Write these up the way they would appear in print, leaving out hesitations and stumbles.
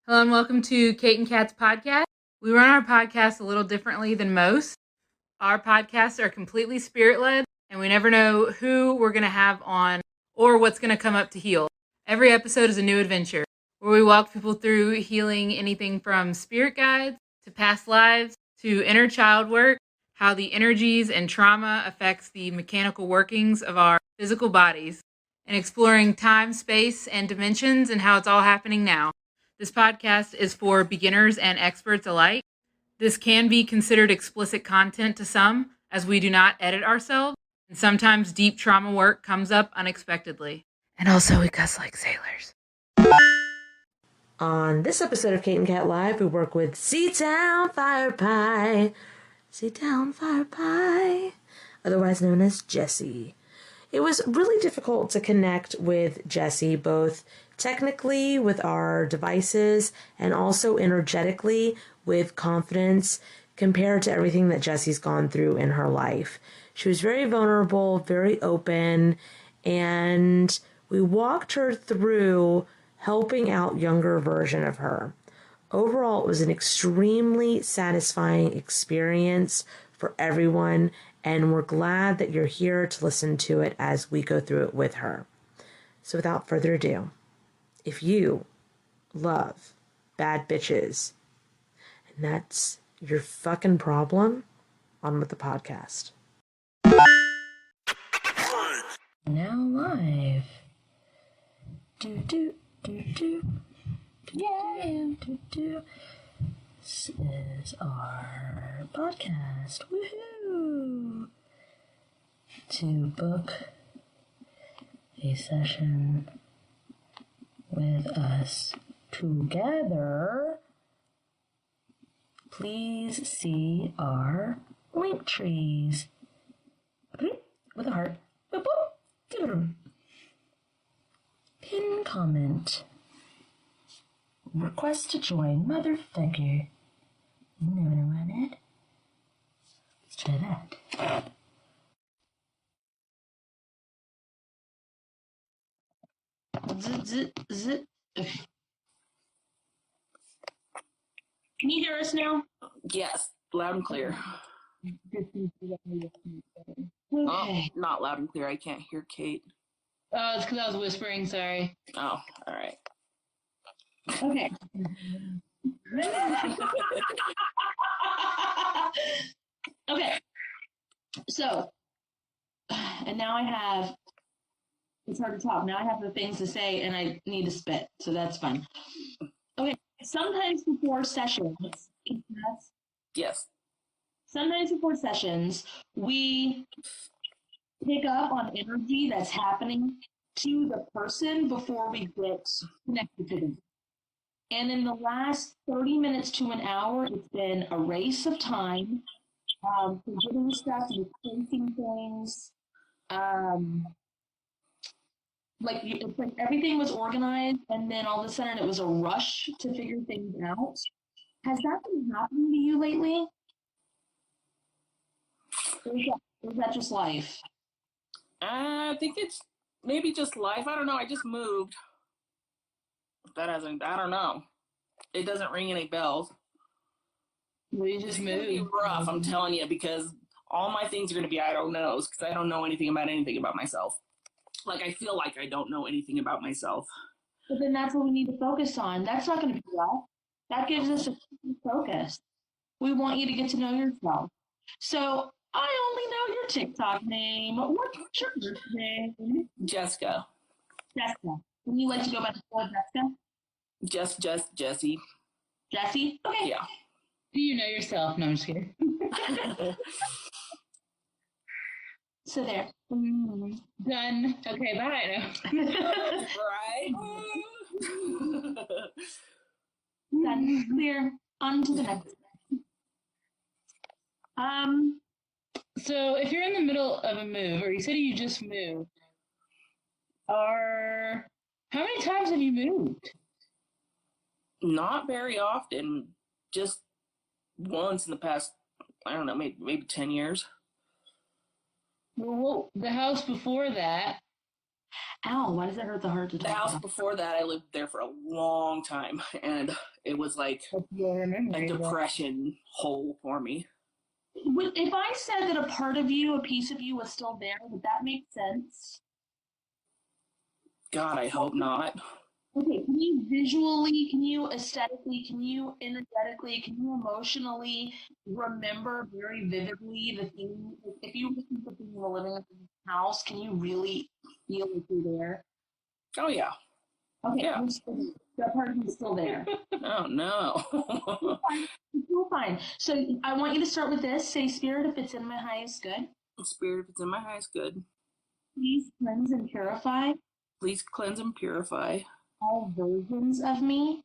Hello and welcome to Kate and Kat's podcast. We run our podcast a little differently than most. Our podcasts are completely spirit-led, and we never know who we're going to have on or what's going to come up to heal. Every episode is a new adventure, where we walk people through healing anything from spirit guides to past lives to inner child work, how the energies and trauma affects the mechanical workings of our physical bodies, and exploring time, space, and dimensions and how it's all happening now. This podcast is for beginners and experts alike. This can be considered explicit content to some, as we do not edit ourselves, and sometimes deep trauma work comes up unexpectedly. And also, we cuss like sailors. On this episode of Kate and Kat Live, we work with Seatown Fire Pie. Seatown Fire Pie, otherwise known as Jessie. It was really difficult to connect with Jessie, both technically with our devices and also energetically with confidence compared to everything that Jessie's gone through in her life. She was very vulnerable, very open, and we walked her through helping out younger version of her. Overall, it was an extremely satisfying experience for everyone, and we're glad that you're here to listen to it as we go through it with her. So without further ado, if you love bad bitches, and that's your fucking problem, on with the podcast. Now live. This is our podcast. Woohoo! To book a session with us together, please see our link trees. With a heart. Pin comment. Request to join. Motherfucker. You never know what it. Let's try that. Can you hear us now? Yes, loud and clear. Okay. Oh, not loud and clear. I can't hear Kate. Oh, it's because I was whispering, sorry. Oh, all right. Okay. Okay. So, and now I have, it's hard to talk. Now I have the things to say and I need to spit. So that's fun. Okay. Sometimes before sessions, Yes. Sometimes before sessions, we pick up on energy that's happening to the person before we get connected to them. And in the last 30 minutes to an hour, it's been a race of time, forgetting stuff, replacing things. It's like everything was organized, and then all of a sudden it was a rush to figure things out. Has that been happening to you lately? Or is that just life? I think it's maybe just life. I don't know. I just moved. I don't know. It doesn't ring any bells. Well, you just moved. It's going to be rough, I'm telling you, because all my things are going to be I don't knows, because I don't know anything about myself. Like, I feel like I don't know anything about myself. But then that's what we need to focus on. That's not going to be rough. That gives us a focus. We want you to get to know yourself. So, I only know your TikTok name. What's your birth name? Jessica. Jessica. Would you like to go by the name Jessica? Just Jessie. Jessie? Okay. Yeah. Do you know yourself? No, I'm just kidding. So there. Done. Okay, bye. Right? Done. Clear. On to the next. So if you're in the middle of a move, or you said you just moved, how many times have you moved? Not very often. Just once in the past, I don't know, maybe 10 years. Well, the house before that, Ow, why does it hurt the heart to The talk house about? before that, I lived there for a long time, and it was like a depression hole for me. If I said that a part of you, a piece of you was still there, would that make sense? God, I hope not. Okay, can you visually, can you aesthetically, can you energetically, can you emotionally remember very vividly the thing? If you listen to things in the living house, can you really feel like you're there? Oh, yeah. Okay, Yeah. that part of you is still there. Oh, no. It's all fine. So I want you to start with this. Say, Spirit, if it's in my highest good. Spirit, if it's in my highest good. Please cleanse and purify. Please cleanse and purify. All versions of me.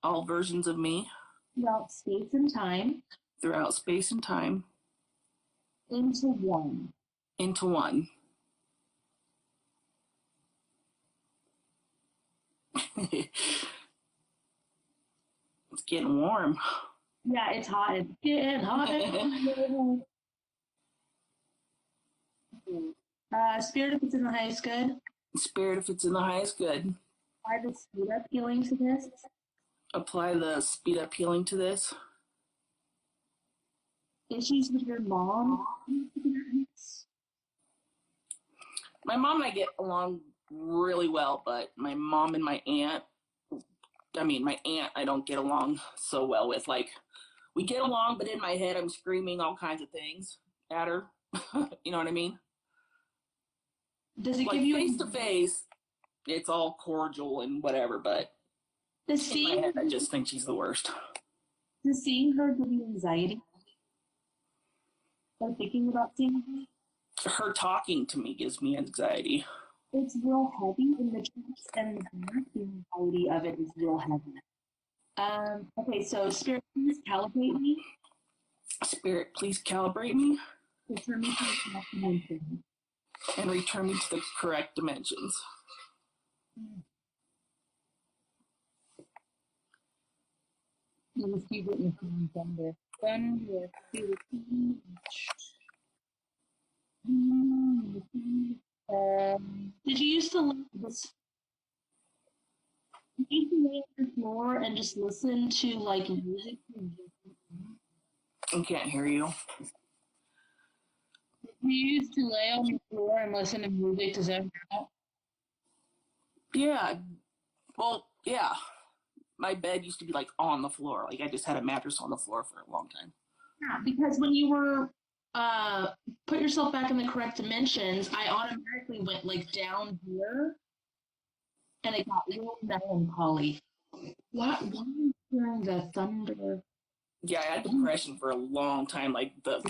All versions of me. Throughout space and time. Throughout space and time. Into one. Into one. It's getting warm. Yeah, it's hot. It's getting hot. Spirit, if it's in the highest good. Spirit, if it's in the highest good. Apply the speed up healing to this. Apply the speed up healing to this. Issues with your mom. My mom and I get along really well, but my mom and my aunt, I don't get along so well with. Like, we get along, but in my head, I'm screaming all kinds of things at her. You know what I mean? Does it like give you face to face? It's all cordial and whatever, but in my head, I just think she's the worst. Does seeing her give you anxiety? Or thinking about seeing her? Her talking to me gives me anxiety. It's real heavy in the chest, and the anxiety of it is real heavy. Okay, so Spirit, please calibrate me. Spirit, please calibrate me. Return me to the correct dimension. And return me to the correct dimensions. Let's see what you can thunder. Thunder, did you used to lay this? Did you used to lay on the floor and just listen to like music? I can't hear you. You used to lay on the floor and listen to music to zone out? Yeah. Well, yeah. My bed used to be like on the floor. Like I just had a mattress on the floor for a long time. Yeah, because when you were put yourself back in the correct dimensions, I automatically went like down here, and it got real melancholy. Why are you hearing the thunder? Yeah, I had depression for a long time, like the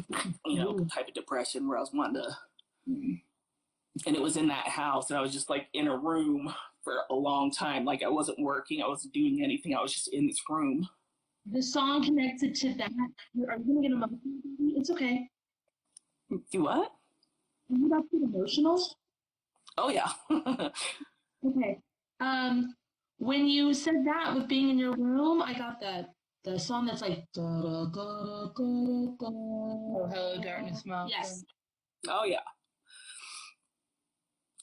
type of depression where I was wanting to, and it was in that house, and I was just like in a room for a long time. Like I wasn't working, I wasn't doing anything. I was just in this room. The song connected to that. Are you gonna get emotional? It's okay. Do what? Are you about to get emotional? Oh yeah. Okay. When you said that with being in your room, I got the song that's like oh, Hello Darkness Mountain. Yes. Oh yeah.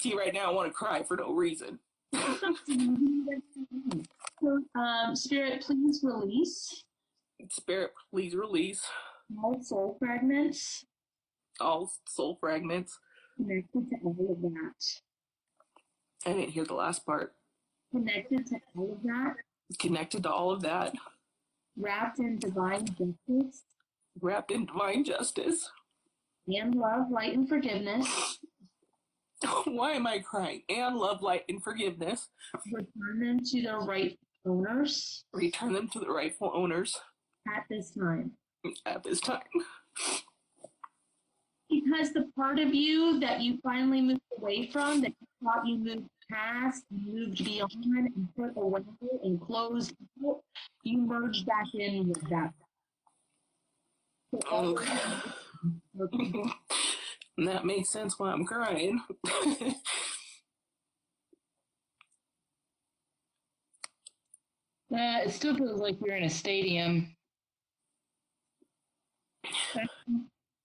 See, right now I want to cry for no reason. Spirit, please release. Spirit, please release. All soul fragments. All soul fragments. Connected to all of that. I didn't hear the last part. Connected to all of that. Connected to all of that. Wrapped in divine justice. Wrapped in divine justice. And love, light, and forgiveness. Why am I crying? And love, light, and forgiveness. Return them to their rightful owners. Return them to the rightful owners. At this time. At this time. Because the part of you that you finally moved away from, that you thought you moved past, moved beyond, and put away and closed out, you merged back in with that. So okay. And that makes sense why I'm crying. It still feels like you're in a stadium.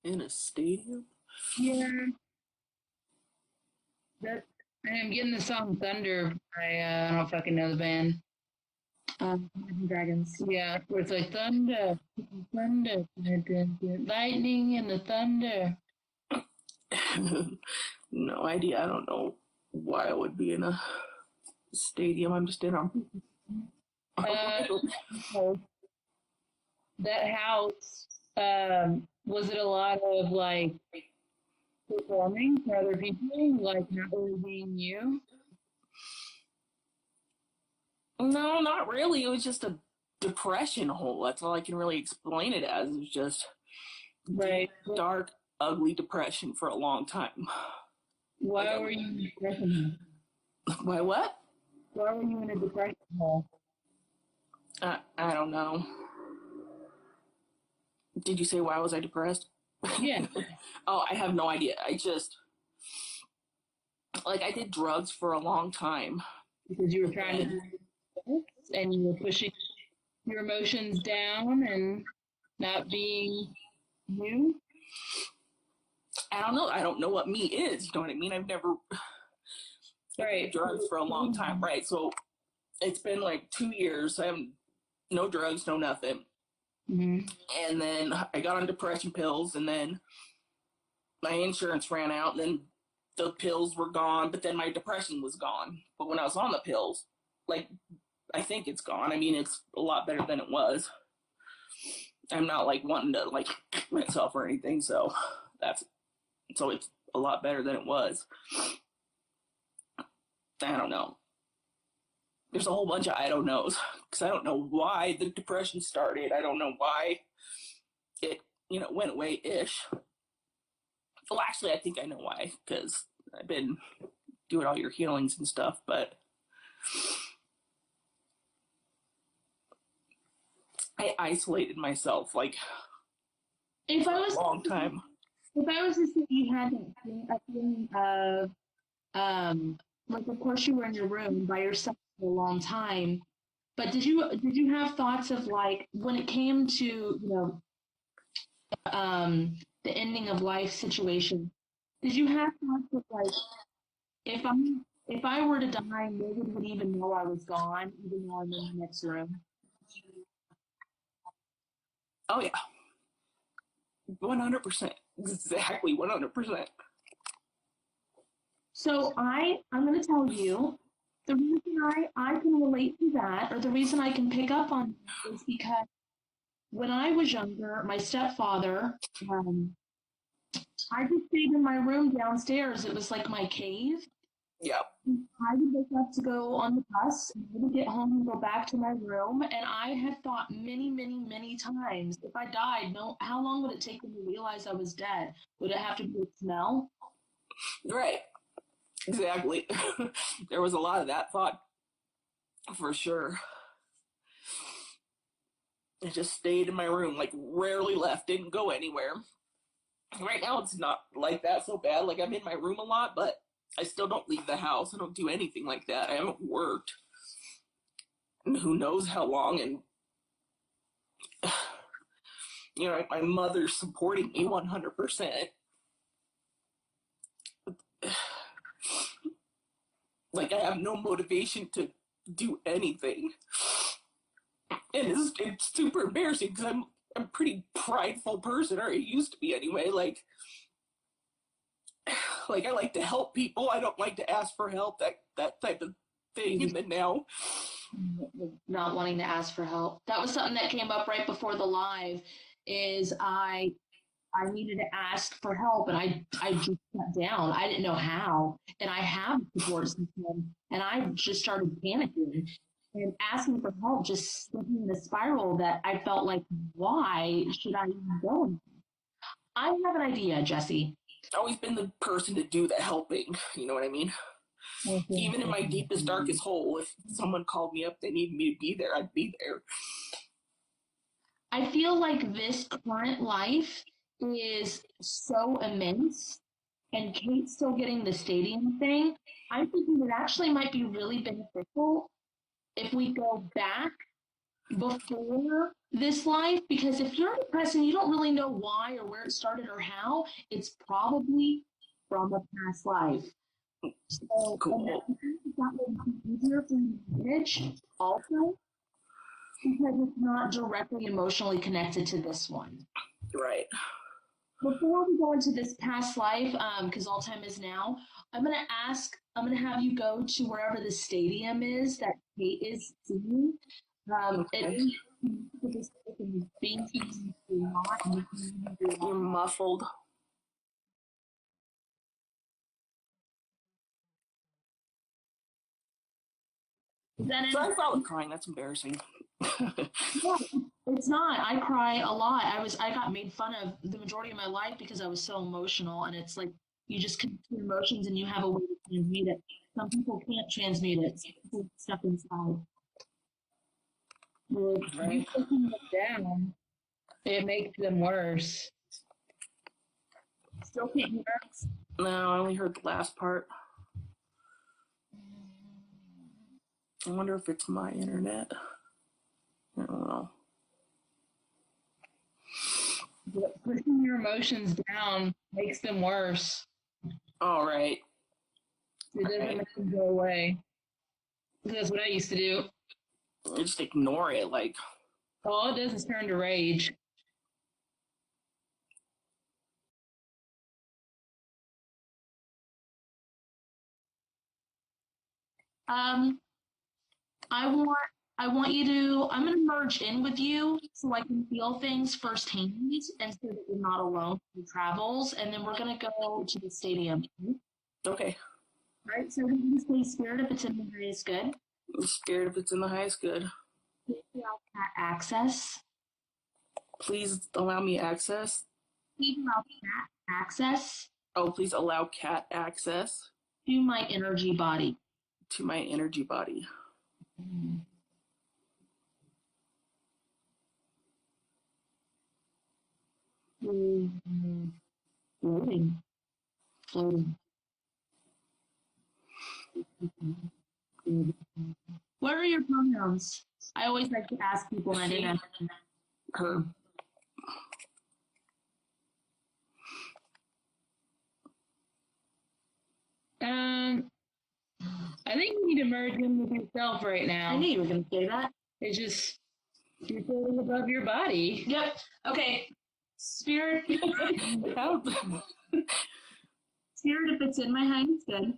In a stadium? Yeah. That I'm getting the song Thunder by, I don't fucking know the band. Imagine Dragons. Yeah, where it's like thunder, thunder, lightning and the thunder. No idea. I don't know why I would be in a stadium. I'm just in a. That house, was it a lot of like performing for other people, like not really being you? No, not really. It was just a depression hole. That's all I can really explain it as. It was just Right. dark, ugly depression for a long time. Why were you in a depression hole? Why what? Why were you in a depression hole? I don't know. Did you say why was I depressed? Yeah. Oh, I have no idea. I just I did drugs for a long time. Because you were trying to do this and you were pushing your emotions down and not being you. I don't know. I don't know what me is. You know what I mean? I've never Right. drugs for a long time. Right. So it's been like 2 years. I haven't no drugs, no nothing. Mm-hmm. And then I got on depression pills, and then my insurance ran out, and then the pills were gone, but then my depression was gone. But when I was on the pills, I think it's gone. I mean, it's a lot better than it was. I'm not wanting to myself or anything, so it's a lot better than it was. I don't know. There's a whole bunch of I don't knows, because I don't know why the depression started. I don't know why it went away ish. Well, actually, I think I know why, because I've been doing all your healings and stuff, but I isolated myself If I was a long time. If I was to say you had a feeling of, of course you were in your room by yourself for a long time, but did you have thoughts of when it came to the ending of life situation? Did you have thoughts of if I were to die, nobody would even know I was gone, even though I'm in the next room? Oh yeah, 100%, exactly 100%. So I'm going to tell you the reason I can relate to that, or the reason I can pick up on that, is because when I was younger, my stepfather, I just stayed in my room downstairs. It was like my cave. Yeah. I would wake up to go on the bus, and I would get home and go back to my room. And I had thought many, many, many times, if I died, how long would it take me to realize I was dead? Would it have to be a smell? Right. Exactly. There was a lot of that thought, for sure. I just stayed in my room, rarely left, didn't go anywhere. Right now, it's not like that so bad. I'm in my room a lot, but I still don't leave the house. I don't do anything like that. I haven't worked and who knows how long. And, my mother's supporting me 100%. I have no motivation to do anything. And it's super embarrassing because I'm a pretty prideful person, or I used to be anyway. I like to help people. I don't like to ask for help, that type of thing. And then now, not wanting to ask for help. That was something that came up right before the live. Is I needed to ask for help, and I just shut down. I didn't know how, and I have a support system, and I just started panicking. And asking for help just sent me in a spiral that I felt like, why should I even go? I have an idea, Jesse. I've always been the person to do the helping. You know what I mean? Mm-hmm. Even in my deepest, darkest hole, if someone called me up, they needed me to be there, I'd be there. I feel like this current life is so immense, and Kate's still getting the stadium thing. I'm thinking it actually might be really beneficial if we go back before this life, because if you're depressed and you don't really know why or where it started or how, it's probably from a past life. So Cool. that will be easier for you to manage also because it's not directly emotionally connected to this one. Right. Before we go into this past life, because all time is now, I'm gonna have you go to wherever the stadium is that Kate is seeing. Okay. You're muffled. Sorry about crying. That's embarrassing. No, it's not. I cry a lot. I got made fun of the majority of my life because I was so emotional, and it's like you just connect your emotions and you have a way to transmute it. Some people can't transmute it. Some people stuck inside. Well, Right. you pushing it down, it makes them worse. Still can't hear us? No, I only heard the last part. I wonder if it's my internet. I don't know. But pushing your emotions down makes them worse. All right. It doesn't make them go away. That's what I used to do. I just ignore it. Like, All it does is turn to rage. Um, I want you to I'm gonna merge in with you so I can feel things firsthand and so that you're not alone in travels. And then we're gonna go to the stadium. okay. All right, so we can say spirit if it's in the highest good. The spirit, if it's in the highest good, Please allow cat access. please allow me access. Please allow cat access Oh, please allow cat access to my energy body. to my energy body. Floating. Floating. What are your pronouns? I always like to ask people and I didn't ask them. Her. I think you need to merge in with yourself right now. I knew you were going to say that. It's just you're floating above your body. Yep. Okay. Spirit. Spirit, if it's in my highest good.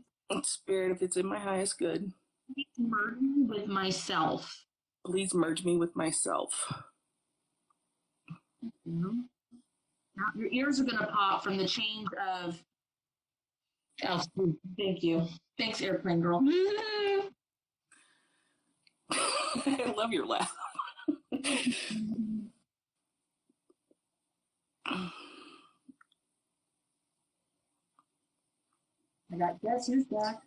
Spirit, if it's in my highest good, Please merge me with myself. please merge me with myself. Now your ears are going to pop from the change of. Oh, thank you. Thanks, airplane girl. I love your laugh. I got guess who's back.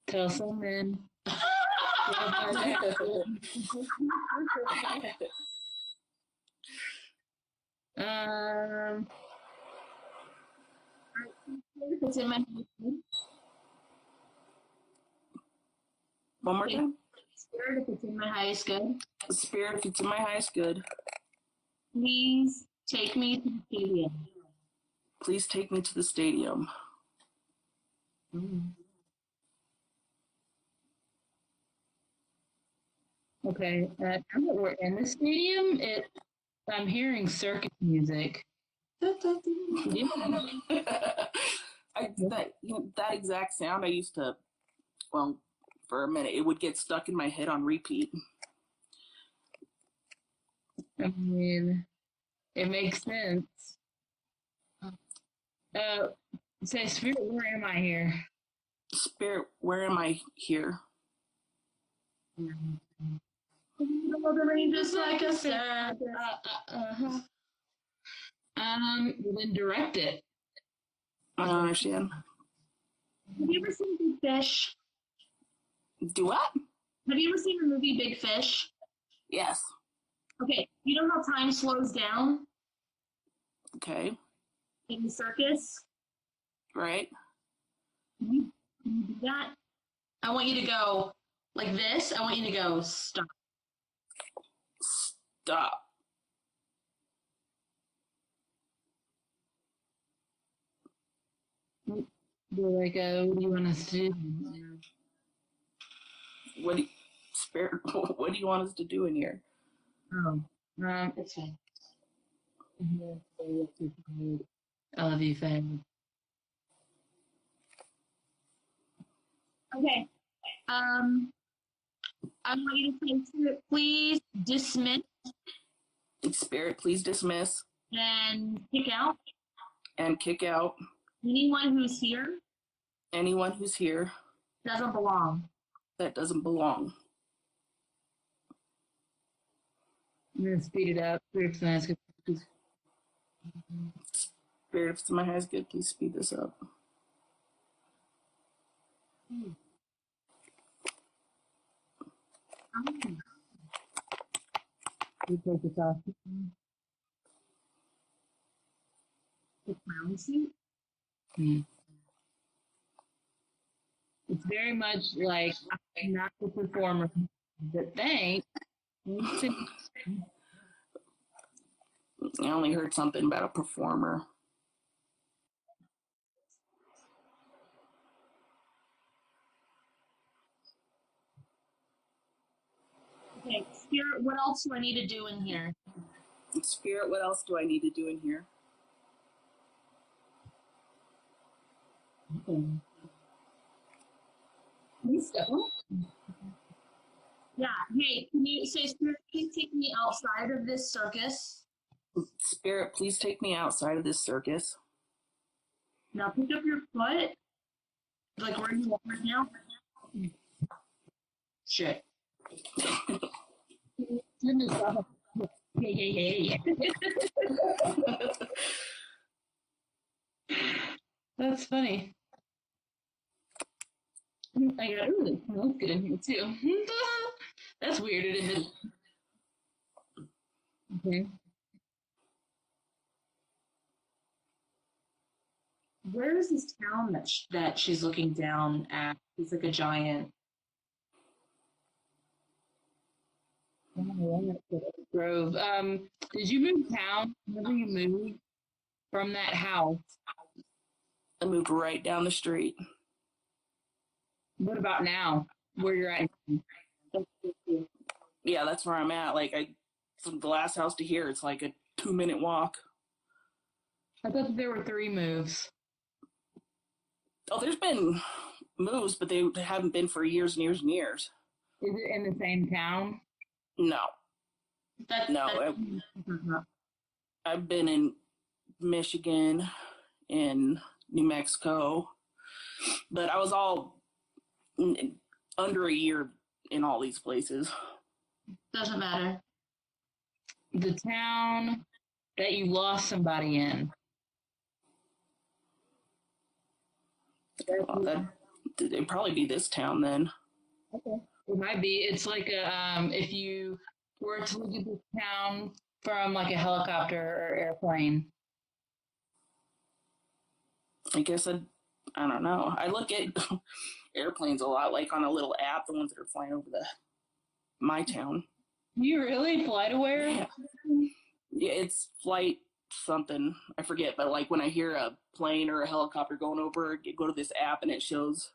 Tell some men. It's in my One more time. spirit, if it's in my highest good, Spirit, if it's in my highest good, please take me to the stadium. please take me to the stadium. Okay, now that we're in the stadium, I'm hearing circus music. That exact sound I used to, well, for a minute, it would get stuck in my head on repeat. I mean, it makes sense. Say, Spirit, where am I here? Spirit, where am I here? The rain just like a sad. Then direct it. I don't understand. Have you ever seen Big Fish? Do what? Have you ever seen the movie Big Fish? Yes. Okay, you know how time slows down Okay. in the circus? Right. Can you do that? I want you to go like this. I want you to go stop. Stop. They're like, what do you want us to do? What do you, Spirit? What do you want us to do in here? Oh, it's fine. I love you, fam. Okay. I want you to say, Spirit, please dismiss Spirit, please dismiss and kick out and kick out anyone who's here anyone who's here doesn't belong. that doesn't belong. I'm gonna speed it up. Spirit, if my highest good, please speed this up. You take this off. The clown suit. It's very much like I'm not the performer, but thanks. I only heard something about a performer. Okay, Spirit, what else do I need to do in here? Spirit, what else do I need to do in here? Yeah. Hey, can you say, Spirit, please take me outside of this circus? Spirit, please take me outside of this circus. Now pick up your foot, like where you are right now. Shit. Yeah. That's funny. I got it smells good in here too. That's weird, isn't it? Okay. Where is this town that she's looking down at? It's like a giant. Grove. Did you move town? Whenever you moved from that house? I moved right down the street. What about now? Where you're at? Yeah, that's where I'm at. Like, from the last house to here, it's like a 2-minute walk. I thought that there were 3 moves. Oh, there's been moves, but they haven't been for years and years and years. Is it in the same town? No. I've been in Michigan, in New Mexico, but I was all under a year in all these places. Doesn't matter. The town that you lost somebody in. It'd probably be this town then. Okay. It might be. It's like if you were to look at this town from like a helicopter or airplane. I guess I don't know. I look at airplanes a lot, like on a little app, the ones that are flying over my town. You really flight aware? Yeah, it's flight something. I forget, but like when I hear a plane or a helicopter going over, you go to this app and it shows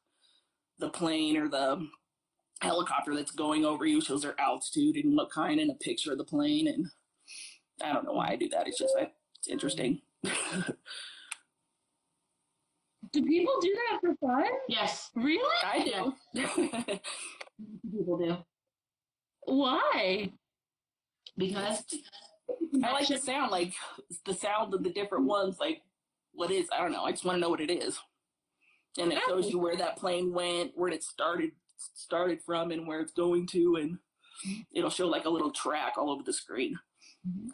the plane or the helicopter that's going over you, shows their altitude and what kind, and a picture of the plane. And I don't know why I do that. It's just it's interesting. Do people do that for fun? Yes. Really? I do. People do. Why? Because I like the sound, like the sound of the different ones, like what is, I don't know. I just want to know what it is. And it shows you where that plane went, where it started from, and where it's going to, and it'll show like a little track all over the screen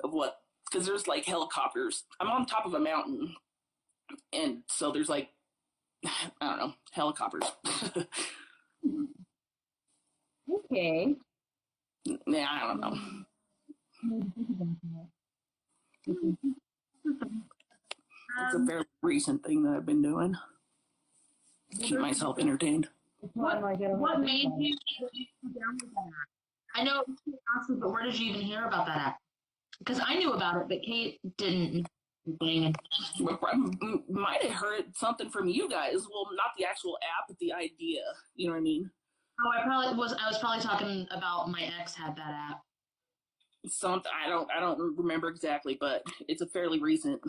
of what, because there's like helicopters. I'm on top of a mountain, and so there's like, I don't know, helicopters. Okay. Yeah, I don't know. It's a very recent thing that I've been doing. Keep myself entertained. what made you go down with that? I know it's curiosity, but where did you even hear about that at? Because I knew about it, but Kate didn't. Might have heard something from you guys. Well, not the actual app, but the idea. You know what I mean? Oh, I was probably talking about my ex had that app. Something I don't remember exactly, but it's a fairly recent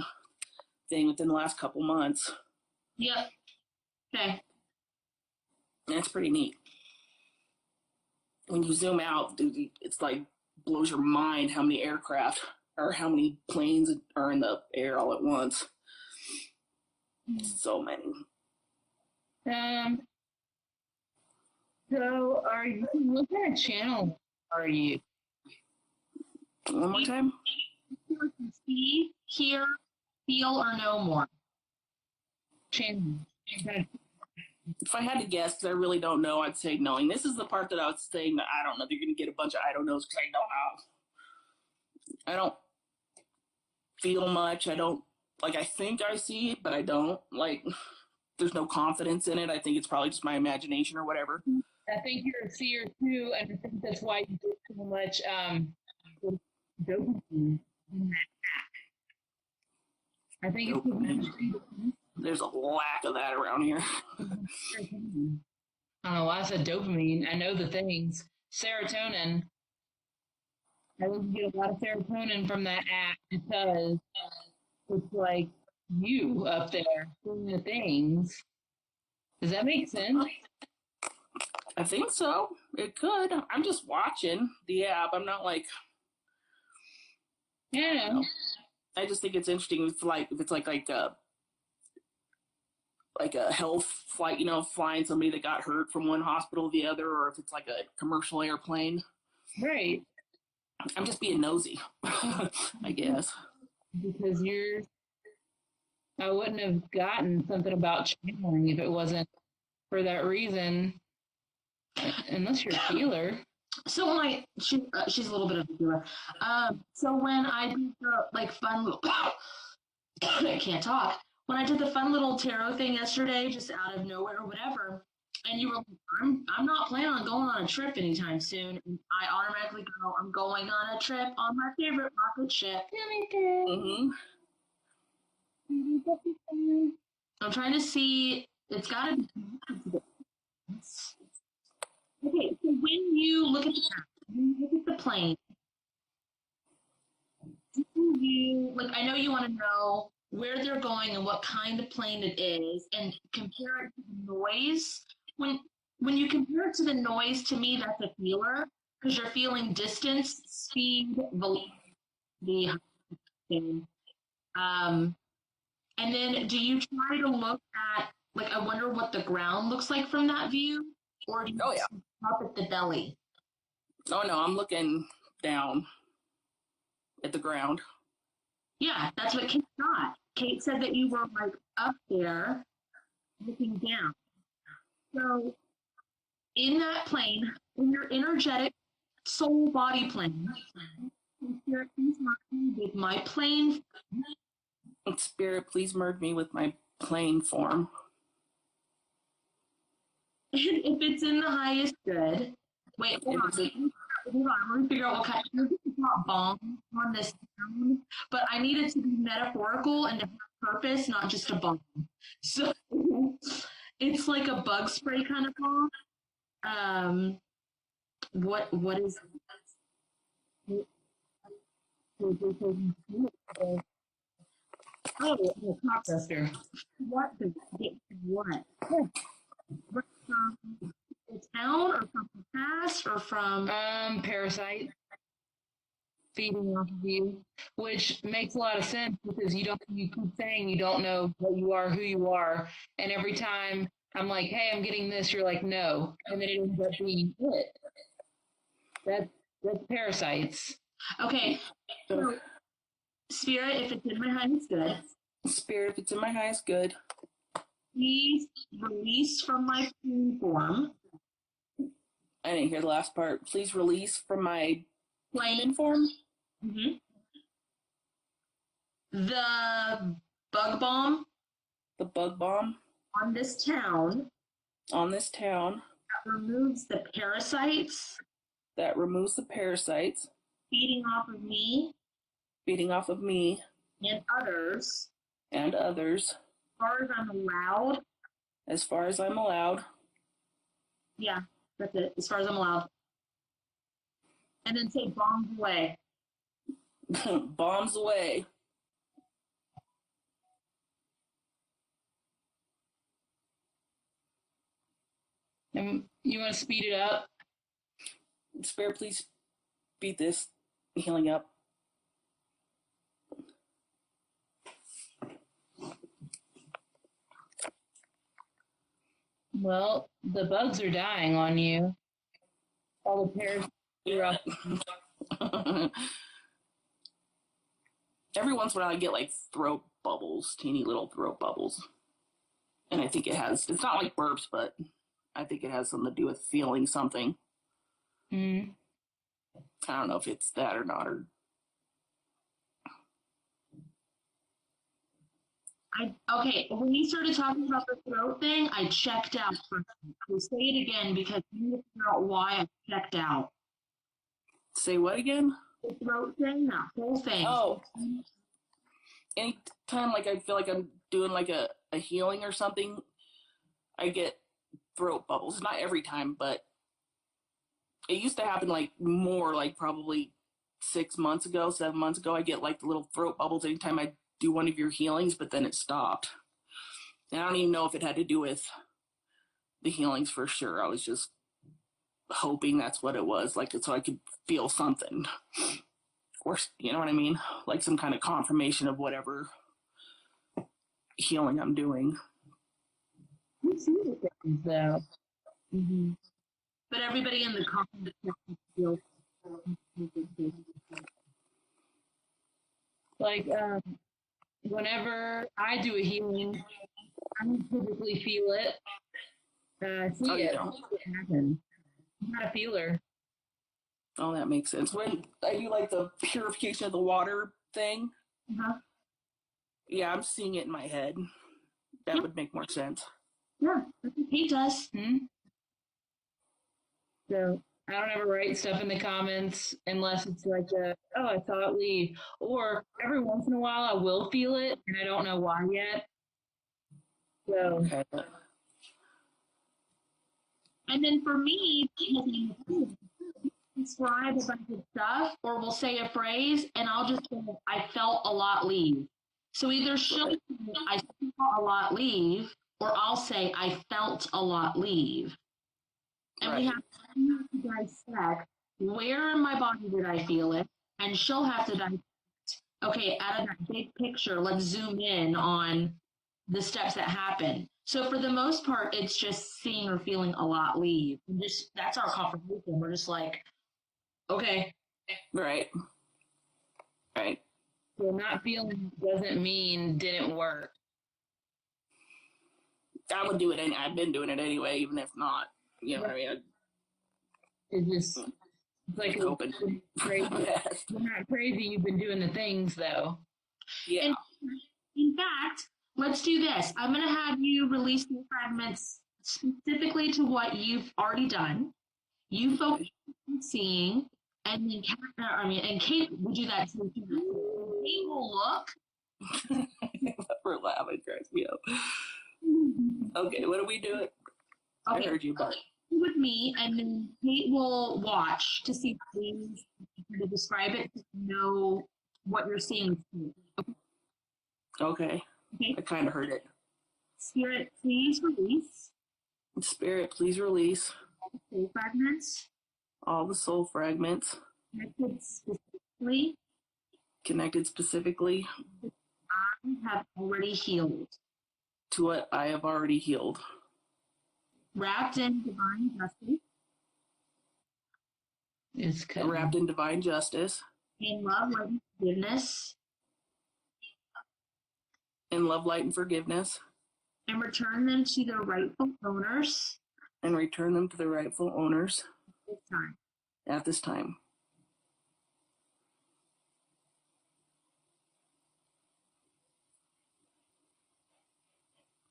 thing within the last couple months. Yep. Okay. And it's pretty neat. When you zoom out, dude, it's like blows your mind how many aircraft or how many planes are in the air all at once. So many. So are you, what kind of channel are you? One more time? See, hear, feel, or know more? Channel. If I had to guess, because I really don't know, I'd say knowing. This is the part that I was saying that I don't know. You're going to get a bunch of I don't knows because I don't know. I don't feel much. I don't, like, I think I see it, but I don't. Like, there's no confidence in it. I think it's probably just my imagination or whatever. I think you're a seer too, and I think that's why you get so much dopamine in that app. I think Dopamine. There's a lack of that around here. I don't know why I said dopamine. I know the things. Serotonin. I would get a lot of serotonin from that app because it's like you up there doing the things. Does that make sense? I think so. It could. I'm just watching the app. I'm not like. Yeah. I just think it's interesting if it's like a health flight, you know, flying somebody that got hurt from one hospital to the other, or if it's like a commercial airplane. Right. I'm just being nosy, I guess. Because I wouldn't have gotten something about channeling if it wasn't for that reason, unless you're a healer. So when she's a little bit of a healer. So when I did the like fun little, I can't talk. When I did the fun little tarot thing yesterday, just out of nowhere or whatever, and you were like, I'm not planning on going on a trip anytime soon. And I automatically go, I'm going on a trip on my favorite rocket ship. Mm-hmm. I'm trying to see. It's got to be. Okay, so when you look at the map, when you look at the plane, do you like? I know you want to know where they're going and what kind of plane it is, and compare it to the noise. When you compare it to the noise, to me, that's a feeler because you're feeling distance, speed, velocity. And then do you try to look at, like, I wonder what the ground looks like from that view? Or do you up at the belly? Oh, no, I'm looking down at the ground. Yeah, that's what Kate thought. Kate said that you were, like, up there looking down. So in that plane, in your energetic soul body plane, Spirit, please merge me with my plane. Spirit, please merge me with my plane form. If it's in the highest good, wait, hold on. I'm going to figure out what kind. It's not bomb on this sound, but I need it to be metaphorical and to have purpose, not just a bomb. So it's like a bug spray kind of bomb. What is? Oh, a crop duster. What does it what? From the town or from the past or from parasite feeding off of you, which makes a lot of sense because you keep saying you don't know what you are, who you are, and every time I'm like, hey, I'm getting this, you're like, no, and then it ends up being it. That's parasites. Okay, so Spirit, if it's in my highest good. Spirit, if it's in my highest good. Please release from my plane form. I didn't hear the last part. Please release from my plane form. Mm-hmm. The bug bomb. The bug bomb. On this town. On this town. That removes the parasites. That removes the parasites. Feeding off of me. Feeding off of me. and others. And others. As far as I'm allowed. As far as I'm allowed. Yeah, that's it. As far as I'm allowed. And then say bombs away. Bombs away. And you want to speed it up? Spirit, please speed this healing up. Well, the bugs are dying on you. All the pears are up. Every once in a while I get like throat bubbles, teeny little throat bubbles. And I think it's not like burps, but I think it has something to do with feeling something. Mm. I don't know if it's that or not. Okay, when you started talking about the throat thing, I checked out for a second. I'll say it again because you need to figure out why I checked out. Say what again? The throat thing, that whole thing. Oh. Anytime like I feel like I'm doing like a healing or something, I get throat bubbles. Not every time, but it used to happen like more, like probably 7 months ago. I get like the little throat bubbles anytime I do one of your healings, but then it stopped. And I don't even know if it had to do with the healings for sure. I was just hoping that's what it was, like so I could feel something. Or, you know what I mean? Like some kind of confirmation of whatever healing I'm doing. You see the things, though. Mm-hmm. But everybody in the comment feels like whenever I do a healing, I don't typically feel it. See it happen. I'm not a feeler. Oh, that makes sense. When I do like the purification of the water thing, yeah, I'm seeing it in my head. That would make more sense. Yeah, that's what he does. So I don't ever write stuff in the comments unless it's like I saw it leave. Or every once in a while I will feel it and I don't know why yet. So okay. And then for me, describe a bunch of stuff or we'll say a phrase and I'll just say, I felt a lot leave. So either she'll say, I saw a lot leave, or I'll say, I felt a lot leave. And we have to dissect where in my body did I feel it, and she'll have to dissect, okay, out of that big picture, let's zoom in on the steps that happen. So for the most part, it's just seeing or feeling a lot leave. That's our confirmation. We're just like, okay. Right. So not feeling doesn't mean didn't work. I would do it. I've been doing it anyway, even if not. You know what I mean? It's like hoping. Crazy. You're not crazy. You've been doing the things though. Yeah. In fact, let's do this. I'm going to have you release the fragments specifically to what you've already done. You focus on seeing, and then Kate will do that too. Kate will look. We're laughing, cracks me up. Okay, what do we do? Okay. I heard you, but With me, and then Kate will watch to see things to describe it to know what you're seeing. Okay. I kind of heard it. Spirit, please release. Spirit, please release Soul fragments. all the soul fragments connected specifically I have already healed. To what I have already healed. Wrapped in divine justice. Wrapped in divine justice. In love, light, and forgiveness. In love, light, and forgiveness. And return them to their rightful owners. And return them to their rightful owners. At this time.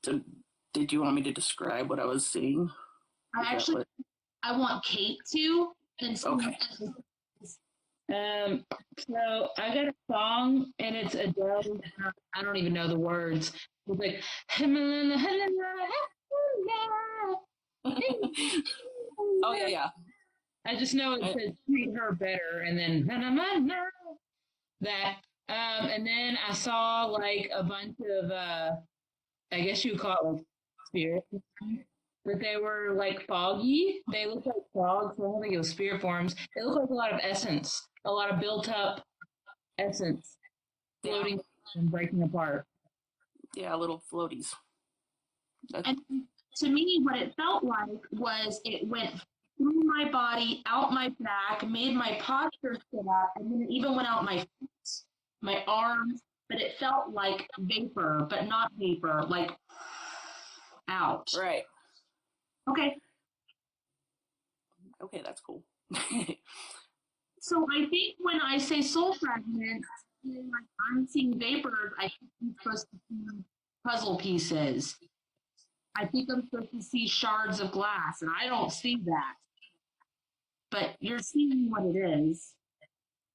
So, did you want me to describe what I was seeing? I want Kate to. And so okay. So I got a song and it's Adele. I don't even know the words. It's like Oh yeah. I just know it says treat her better and then that. And then I saw like a bunch of I guess you would call it like spirit, but they were like foggy. They look like frogs. So I don't think it was spirit forms. They look like a lot of essence, a lot of built up essence floating and breaking apart. Yeah, little floaties. And to me, what it felt like was it went through my body, out my back, made my posture sit up, and then it even went out my feet, my arms, but it felt like vapor, but not vapor, like out. Right. Okay. Okay, that's cool. So I think when I say soul fragments, like I'm seeing vapors, I think I'm supposed to see puzzle pieces. I think I'm supposed to see shards of glass, and I don't see that. But you're seeing what it is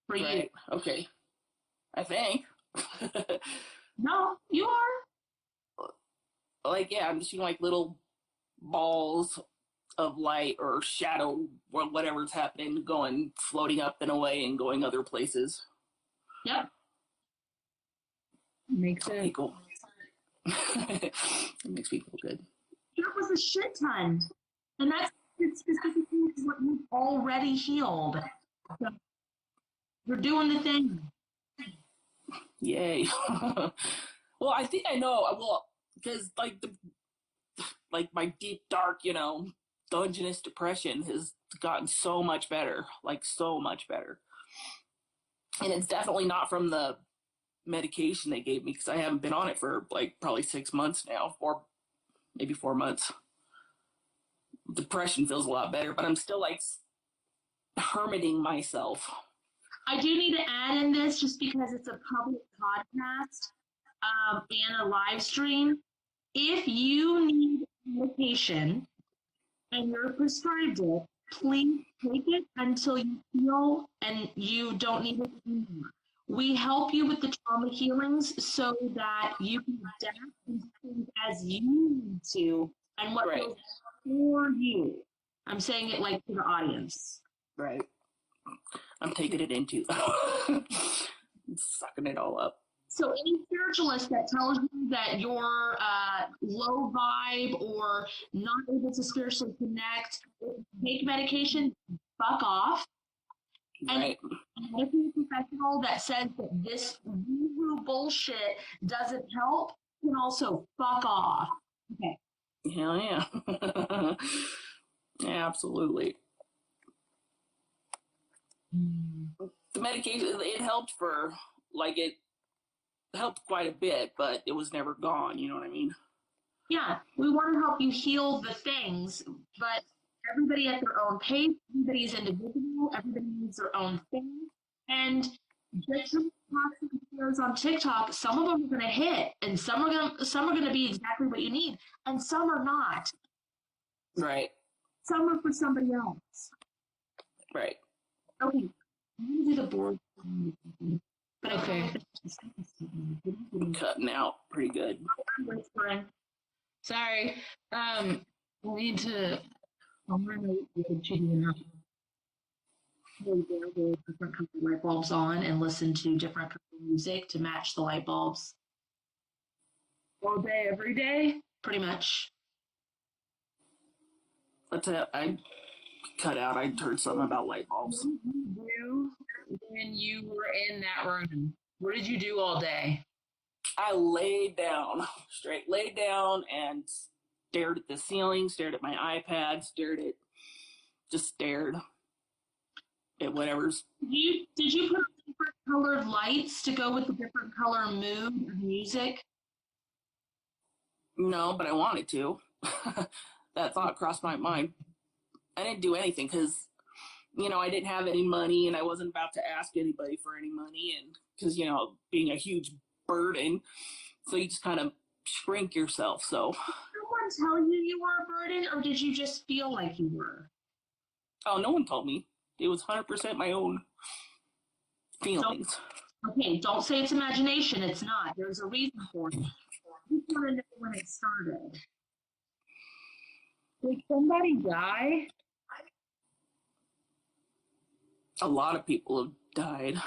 for Right. you. Okay. I think. No, you are. Like, yeah, I'm just seeing like little balls of light or shadow or whatever's happening, going, floating up and away and going other places. Yep. Makes Okay, sense. cool. It makes me feel good. That was a shit ton. And that's specifically what you've already healed. So you're doing the thing. Yay. Well, I think I know. Well, because like my deep dark, dungeness depression has gotten so much better, like so much better. And it's definitely not from the medication they gave me, because I haven't been on it for like probably 6 months now, or maybe 4 months. Depression feels a lot better, but I'm still like hermiting myself. I do need to add in this just because it's a public podcast and a live stream. If you need medication and you're prescribed it, please take it until you feel and you don't need it anymore. We help you with the trauma healings so that you can adapt and think as you need to and what Right. feels for you. I'm saying it like to the audience. Right. I'm taking it into sucking it all up. So any spiritualist that tells you that you're low vibe or not able to spiritually connect, take medication, fuck off. Right. And a medical professional that says that this woo-woo bullshit doesn't help can also fuck off. Okay. Hell yeah. Yeah, absolutely. The medication, it helped for, like, it helped quite a bit, but it was never gone, you know what I mean? Yeah, we want to help you heal the things, but everybody at their own pace, everybody's individual, everybody needs their own thing. And just toxic videos on TikTok, some of them are going to hit, and some are going to be exactly what you need, and some are not. Right. Some are for somebody else. Right. Okay, I'm going to do the board. But Okay. I'm cutting out pretty good. I'm whispering. Sorry. I need to. I'm gonna enough. Different color light bulbs on and listen to different color music to match the light bulbs. All day, every day. Pretty much. But I cut out. I heard something about light bulbs. What did you do when you were in that room? What did you do all day? I laid down, straight laid down and stared at the ceiling, stared at my iPad, just stared at whatever's. Did you put different colored lights to go with the different color mood of music? No, but I wanted to. That thought crossed my mind. I didn't do anything because, I didn't have any money and I wasn't about to ask anybody for any money, and because, being a huge burden, so you just kind of shrink yourself. So. Did someone tell you were a burden, or did you just feel like you were? Oh, no one told me. It was 100% my own. Feelings. Okay, don't say it's imagination. It's not. There's a reason for it. I just want to know when it started. Did somebody die? A lot of people have died.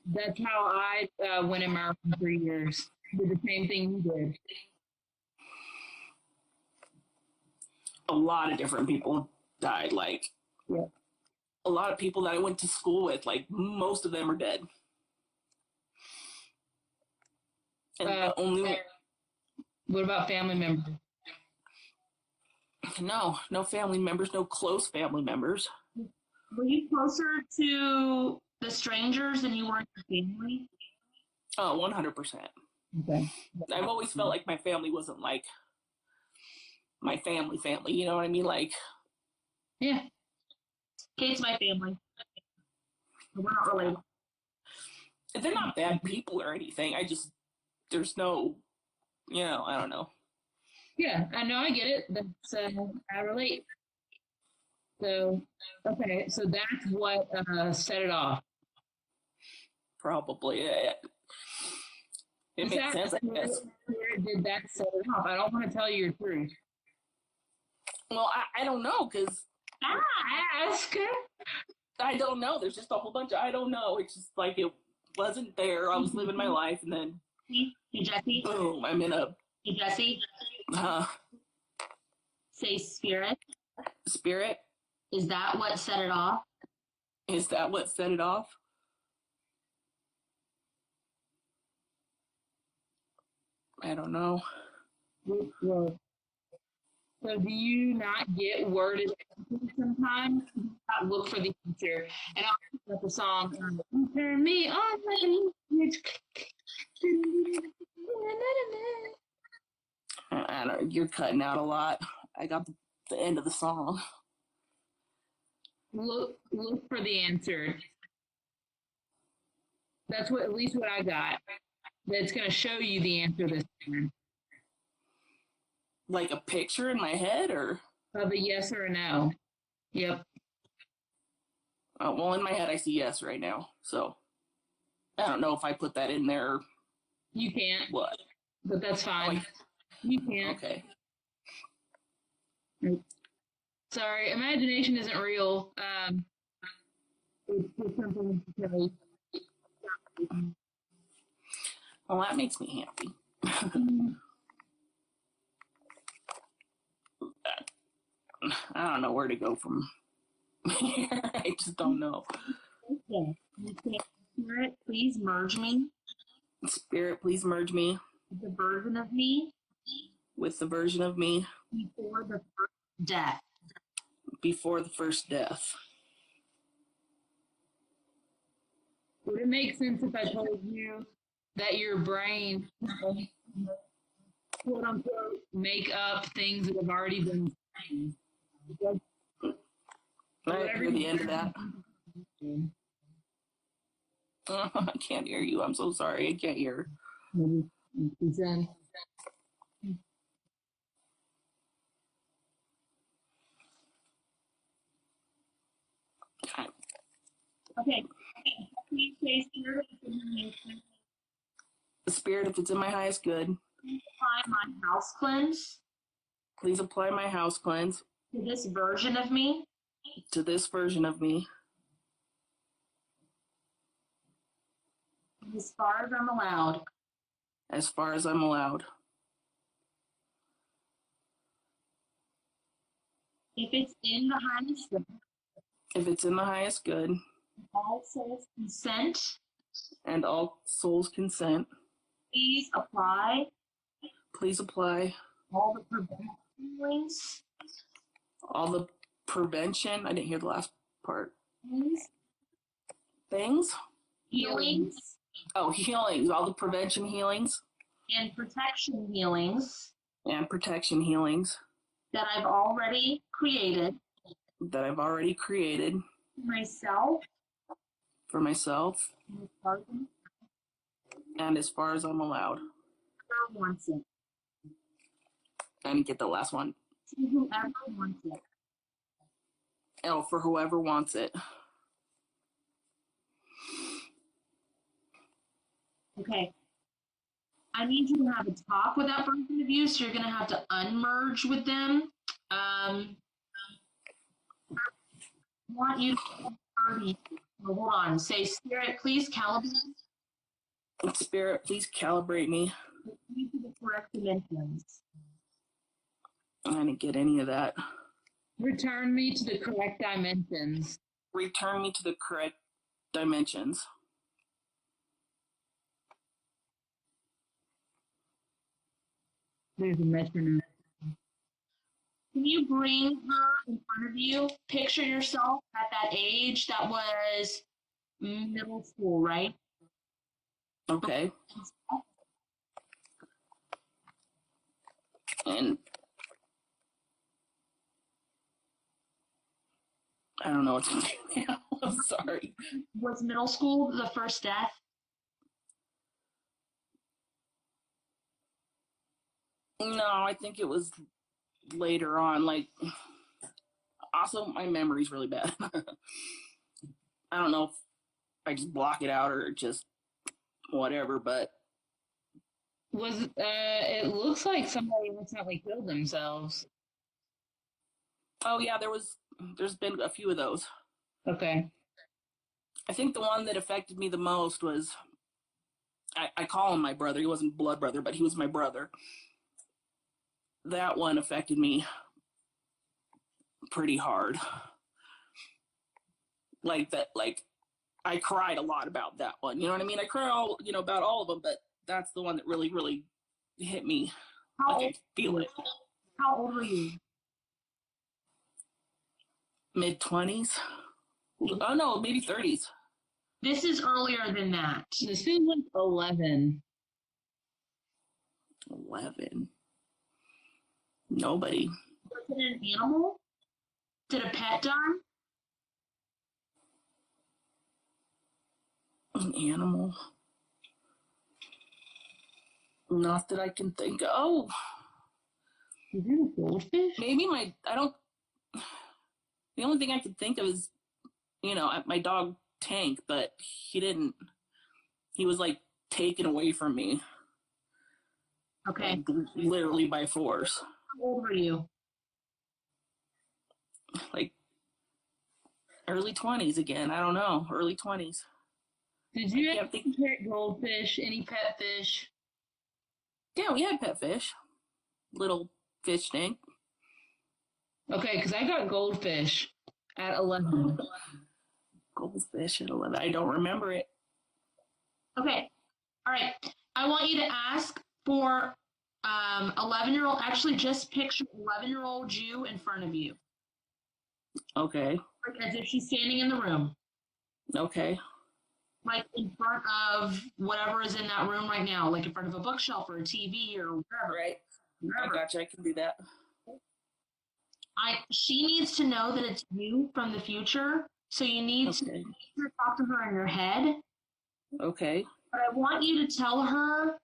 That's how I went in my 3 years. Did the same thing you did. A lot of different people died. Like, Yeah. a lot of people that I went to school with, like, most of them are dead. And the only one. What about family members? No family members, no close family members. Were you closer to the strangers than you were to your family? Oh, 100%. Okay. I've always felt like my family wasn't like my family, you know what I mean? Like, Yeah. Kate's my family. We're not related. they're not bad people or anything. There's no, I don't know. Yeah, I know, I get it. That's I relate. So okay, so that's what set it off. Probably. It makes sense, I guess. Where did that set it off? I don't want to tell you your truth. Well, I don't know, because Ask. I don't know. There's just a whole bunch of I don't know. It's just like it wasn't there. I was living my life, and then Hey, Jesse. boom, I'm in a Hey, Jesse. Say spirit. Spirit. Is that what set it off? Is that what set it off? I don't know. Well, so do you not get worded sometimes? Look for the answer. And I'll pick up the song, Turn Me On. I don't. You're cutting out a lot. I got the end of the song. Look for the answer. That's at least what I got. That's going to show you the answer this time. Like a picture in my head, or Of a yes or a no. Yep. well, in my head I see yes right now. So I don't know if I put that in there. You can't. What? But that's fine. You can't. Okay. Sorry, imagination isn't real. It's just something to tell you. Well, that makes me happy. I don't know where to go from here. I just don't know. Okay. Spirit, please merge me. Spirit, please merge me with the version of me with the version of me before the first death. Before the first death. Would it make sense if I told you that your brain, quote unquote, make up things that have already been said? I hear the end of that. I can't hear you. I'm so sorry. I can't hear. Done. Okay. Please say spirit The spirit, if it's in my highest good. apply my house cleanse. Please apply my house cleanse. To this version of me. To this version of me. As far as I'm allowed. As far as I'm allowed. If it's in the highest good. If it's in the highest good. All souls consent. And all souls consent. Please apply. Please apply. All the prevention healings. All the prevention. I didn't hear the last part. Things. Things? Healings. Oh, healings. All the prevention healings. And protection healings. And protection healings. That I've already created. That I've already created. Myself. For myself. And as far as I'm allowed. Whoever wants it. I didn't get the last one. To whoever wants it. Oh, for whoever wants it. Okay. I need you to have a talk with that person of you, so you're going to have to unmerge with them. I want you to hold on. Say, Spirit, please calibrate Spirit, please calibrate me. me to the correct dimensions. I didn't get any of that. Return me to the correct dimensions. Return me to the correct dimensions. There's a metronome. Can you bring her in front of you? Picture yourself at that age. That was middle school, right? Okay. And I don't know what's going on now. I'm sorry. Was middle school the first death? No, I think it was later on. Like, also, my memory's really bad. I don't know if I just block it out or just whatever, but Was it looks like somebody recently killed themselves. oh yeah, there's been a few of those. Okay. I think the one that affected me the most was I call him my brother. He wasn't blood brother, but he was my brother. That one affected me pretty hard. Like that, like I cried a lot about that one. You know what I mean? I cry about all of them, but that's the one that really, really hit me. How Like I old, feel it. how old were you? Mid-20s? Oh no, maybe 30s. This is earlier than that. This is like 11. 11. Nobody. Was it an animal? Did a pet die? An animal. Not that I can think of. Oh, Is it a goldfish? maybe the only thing I could think of is, my dog Tank, but he was like taken away from me. Okay. Like, literally by force. How old were you? Like early 20s again. I don't know. Early 20s. Did you I have can't any pet goldfish? Any pet fish? Yeah, we had pet fish. Little fish tank. Okay, because I got goldfish at 11. Goldfish at 11. I don't remember it. Okay. All right. I want you to ask for 11-year-old. Actually, just picture 11-year-old you in front of you. Okay. Like as if she's standing in the room. Okay. Like in front of whatever is in that room right now. Like in front of a bookshelf or a TV or whatever. Right. I gotcha. I can do that. She needs to know that it's you from the future. So you need to talk to her in your head. Okay. But I want you to tell her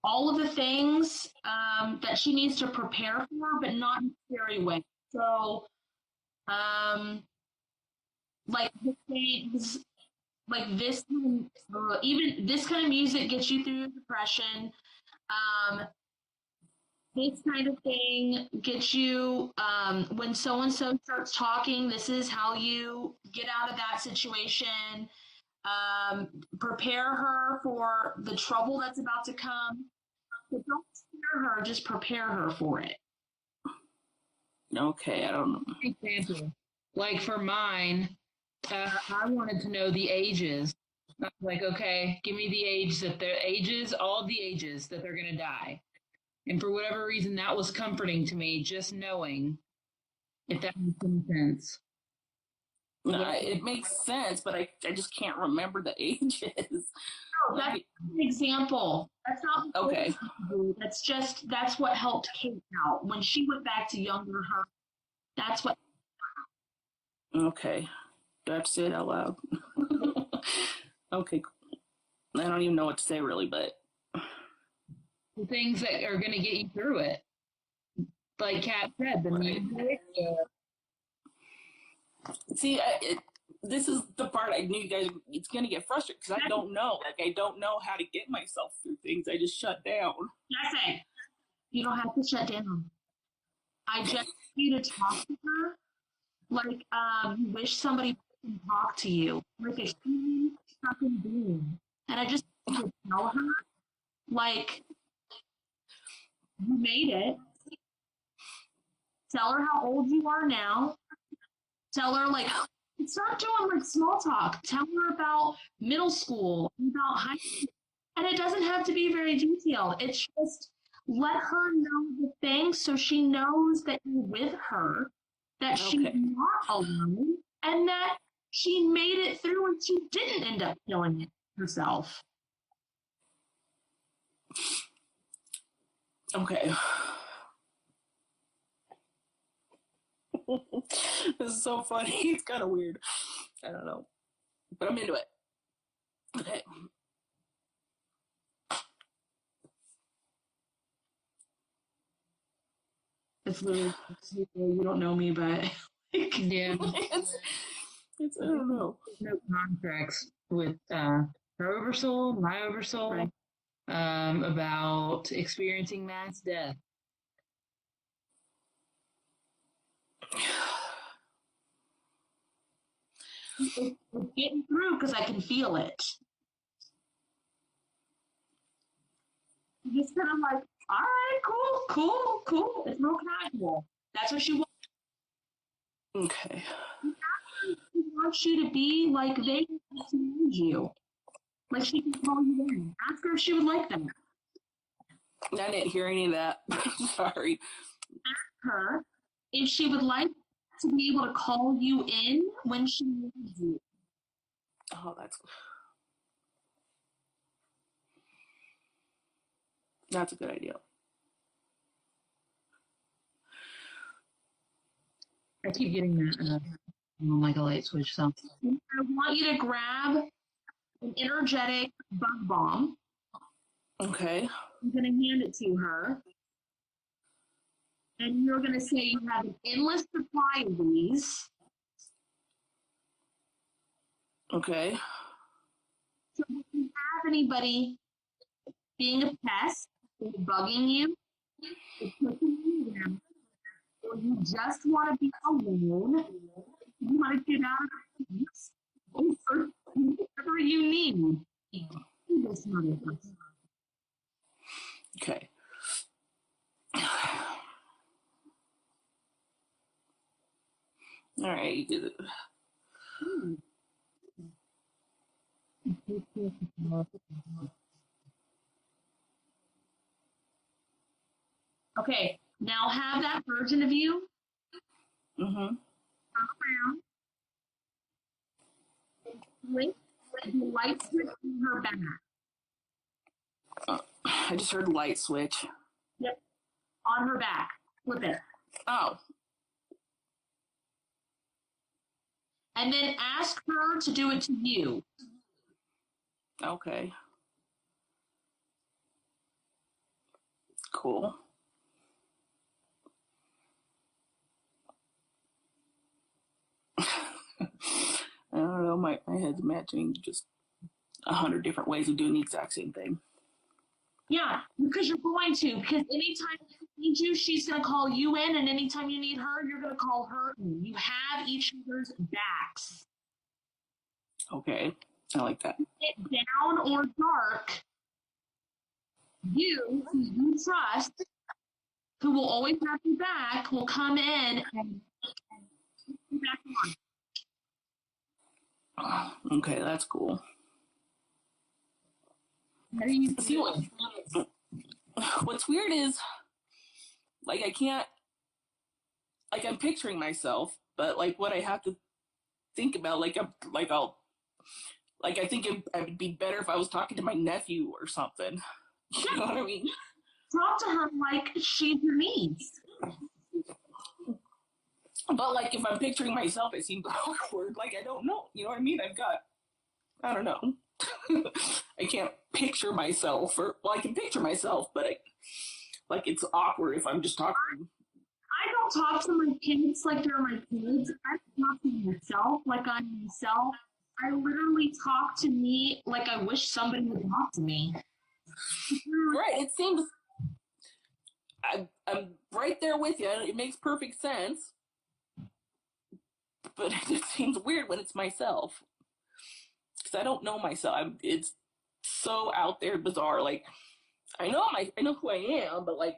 all of the things that she needs to prepare for, but not in a scary way. So, like the things, like this, even this kind of music gets you through depression. This kind of thing gets you, when so-and-so starts talking, this is how you get out of that situation. Prepare her for the trouble that's about to come. But don't scare her, just prepare her for it. Okay, I don't know. Example, like for mine, I wanted to know the ages. I was like, okay, give me all the ages that they're gonna die. And for whatever reason, that was comforting to me, just knowing, if that makes any sense. No, it makes sense, but I just can't remember the ages. No, that's an example. That's not okay. That's what helped Kate out. When she went back to younger her, that's what. Okay. Do I have to say it out loud? Okay. I don't even know what to say really, but The things that are going to get you through it. Like Kat said, the music. See, this is the part I knew you guys, it's going to get frustrated because I don't know. Like, I don't know how to get myself through things. I just shut down. Jesse, you don't have to shut down. I just want you to talk to her like you wish somebody would talk to you, like a human fucking being. And I just want you to tell her, like, you made it. Tell her how old you are now. Tell her, like, start doing like small talk. Tell her about middle school, about high school. And it doesn't have to be very detailed. It's just let her know the things so she knows that you're with her, that she's not alone, and that she made it through and she didn't end up killing it herself. Okay. This is so funny. It's kind of weird. I don't know. But I'm into it. Okay. It's really, you don't know me, but Yeah. It's I don't know. No contracts with her oversoul, my oversoul, Right. About experiencing mass death. it's getting through because I can feel it. Just kind of like, all right, cool. It's real casual. That's what she wants. Okay. She wants you to be like they need you. Like she can call you in. Ask her if she would like that. I didn't hear any of that. Sorry. Ask her if she would like to be able to call you in when she needs you. Oh, that's a good idea. I keep getting that like a light switch. So I want you to grab an energetic bug bomb. Okay. I'm going to hand it to her. And you're going to say you have an endless supply of these. Okay. So if you have anybody being a pest, or bugging you, or pushing you down, or you just want to be alone, you want to get out of the house, or whatever you need. This motherfucker. Okay. All right, you did it. Okay, now have that version of you Mm-hmm. turn around, blink the light switch in her back. I just heard light switch. Yep, on her back. Flip it. Oh. And then ask her to do it to you. Okay. Cool. I don't know. My head's imagining just 100 different ways of doing the exact same thing. Yeah, because you're going to. Because anytime she needs you, she's going to call you in. And anytime you need her, you're going to call her in. You have each other's backs. Okay. I like that. Get down or dark. You, who you trust, who will always have your back, will come in and put you back on. Okay, that's cool. How do you See, what's weird is, like, I can't, like, I'm picturing myself, but, like, what I have to think about, I think it would be better if I was talking to my nephew or something. You know what I mean? talk to her like she's your niece? But, like, if I'm picturing myself, it seems awkward. Like, I don't know. You know what I mean? I don't know. I can't picture myself, I can picture myself, but it's awkward if I'm just talking. I don't talk to my kids like they're my kids. I don't talk to myself like I'm myself. I literally talk to me like I wish somebody would talk to me. Right. It seems I'm right there with you. It makes perfect sense. But it just seems weird when it's myself. Because I don't know myself. It's so out there, bizarre. Like, I know who I am, but like,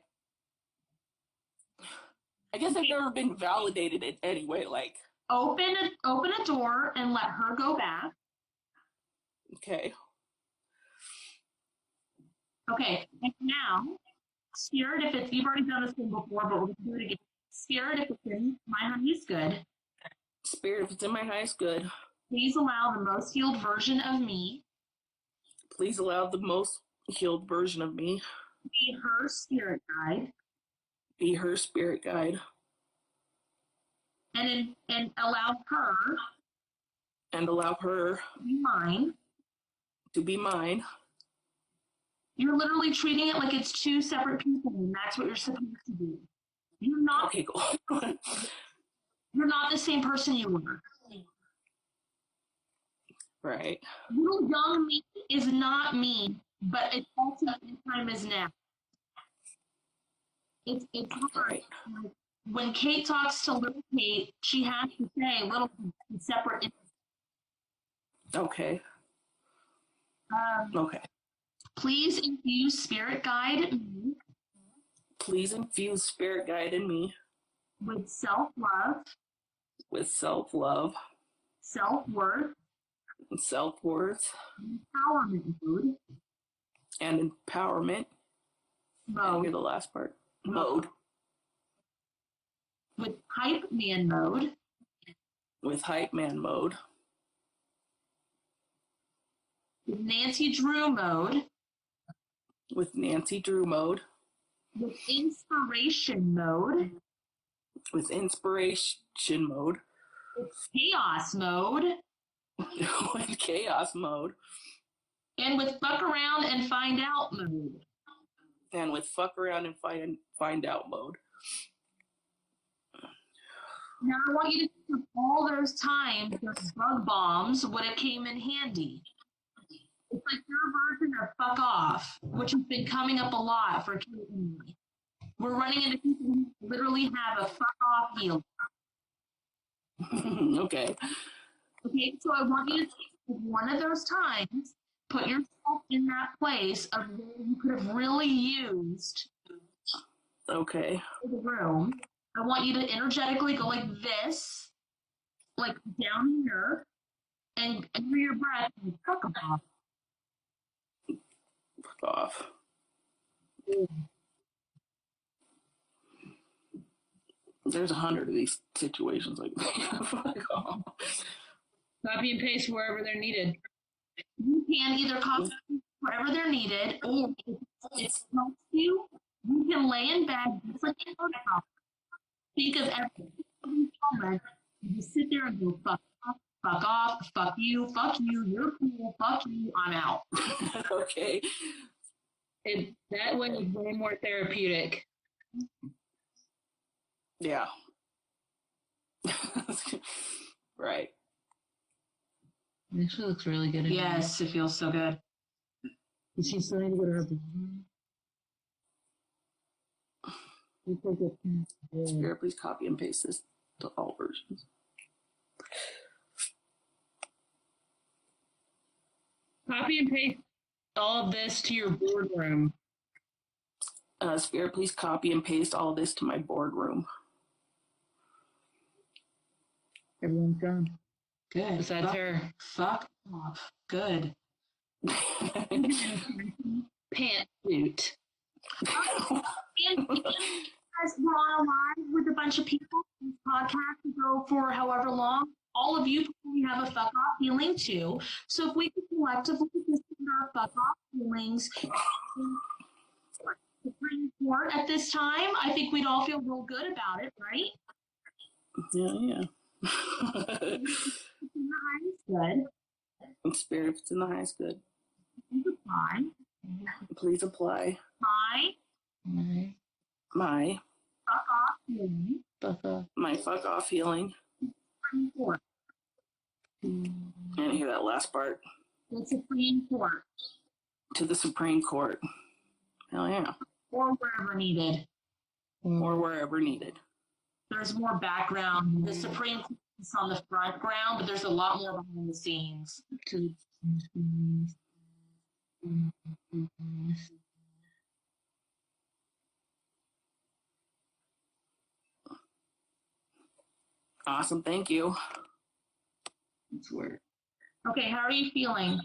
I guess I've never been validated in any way. Like, open a door and let her go back. okay. Okay, and now, Spirit, if it's, you've already done this one before, but we're going to do it again. Spirit, if it's in my highest good. Spirit, if it's in my highest good. Please allow the most healed version of me. Please allow the most healed version of me. Be her spirit guide. Be her spirit guide. And allow her. And allow her. To be mine. To be mine. You're literally treating it like it's two separate people, and that's what you're supposed to do. You're not. Okay, cool. You're not the same person you were. Right. Little young me is not me, but it's also the time is now. It's hard. Right. When Kate talks to little Kate, she has to say little Kate separate. Okay. Okay. Please infuse spirit guide me. Please infuse spirit guide in me. With self-love. With self-love. Self-worth. And self-worth. Empowerment mode. And empowerment. Mode. And the last part. Mode. With hype man mode. With hype man mode. With Nancy Drew mode. With Nancy Drew mode. With inspiration mode. With inspiration mode. With chaos mode. With chaos mode. And with fuck around and find out mode. And with fuck around and find out mode. Now I want you to think of all those times those bug bombs would have came in handy. It's like your version of fuck off, which has been coming up a lot for Kate and me. We're running into people who literally have a fuck off heal. Okay. Okay, so I want you to think of one of those times, put yourself in that place of where you could have really used Okay. the room. I want you to energetically go like this, like down here, and under your breath, and fuck off. Fuck off. There's 100 of these situations like fuck off. Copy and paste wherever they're needed. You can either copy wherever they're needed, or if it helps you, you can lay in bed just like a photograph. Think of every moment. You sit there and go fuck off, fuck you, you're cool, fuck you, I'm out. Okay. That way is way more therapeutic. Yeah. Right. It actually looks really good. Yes, it feels so good. Is she still need to go to her bedroom? Spirit, please copy and paste this to all versions. Copy and paste all of this to your boardroom. Spirit, please copy and paste all this to my boardroom. Everyone's gone. Good. Besides her. Fuck off. Good. Pantsuit. And guys, we're on a live with a bunch of people. This podcast will go for however long. All of you probably have a fuck off feeling too. So if we could collectively just put our fuck off feelings support at this time, I think we'd all feel real good about it, right? Yeah. Good. Spirit, if it's in the highest good. Please apply. Please apply My my fuck off feeling Fuck off. My fuck off healing. Supreme Court. I didn't hear that last part. The Supreme Court. To the Supreme Court. Hell yeah. Or wherever needed. Or wherever needed. There's more background. The Supreme Court is on the front ground, but there's a lot more behind the scenes. Awesome, thank you. That's weird. Okay, how are you feeling?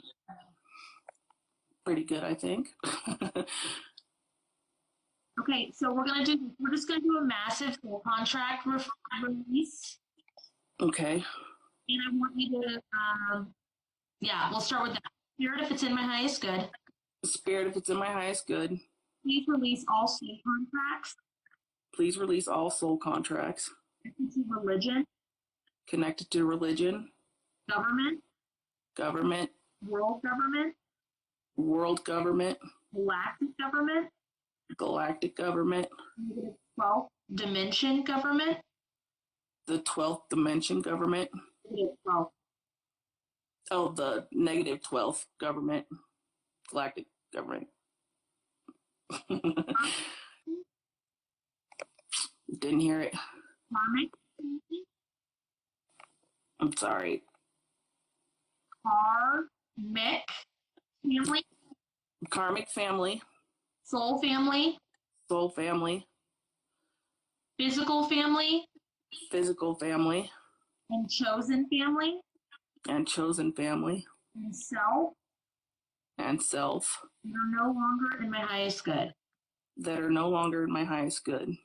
Pretty good, I think. Okay, so we're just gonna do a massive full contract release, Okay. and I want you to, we'll start with that. Spirit, if it's in my highest good, Spirit, if it's in my highest good, please release all soul contracts please release all soul contracts connected to religion, connected to religion, government, government, world government, world government, galactic government, galactic government, 12th dimension government, the 12th dimension government. 12th. Oh, the negative 12th government, galactic government. Didn't hear it. Karmic, I'm sorry. Karmic family, Karmic family, soul family, soul family, physical family, physical family, and chosen family, and chosen family, and self and self that are no longer in my highest good. that are no longer in my highest good.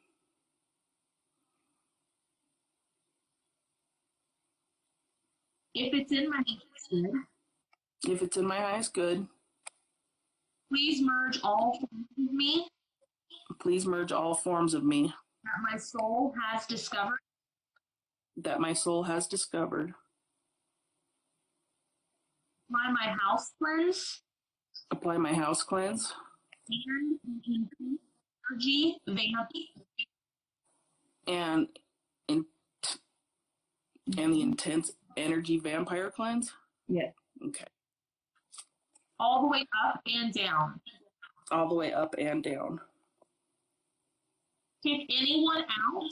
If it's in my highest good, If it's in my highest good, please merge all forms of me please merge all forms of me that my soul has discovered that my soul has discovered. by my house cleanse Apply my house cleanse and increase energy vampy. and in, and the intense energy vampire cleanse. Yeah. Okay. All the way up and down. All the way up and down. Kick anyone out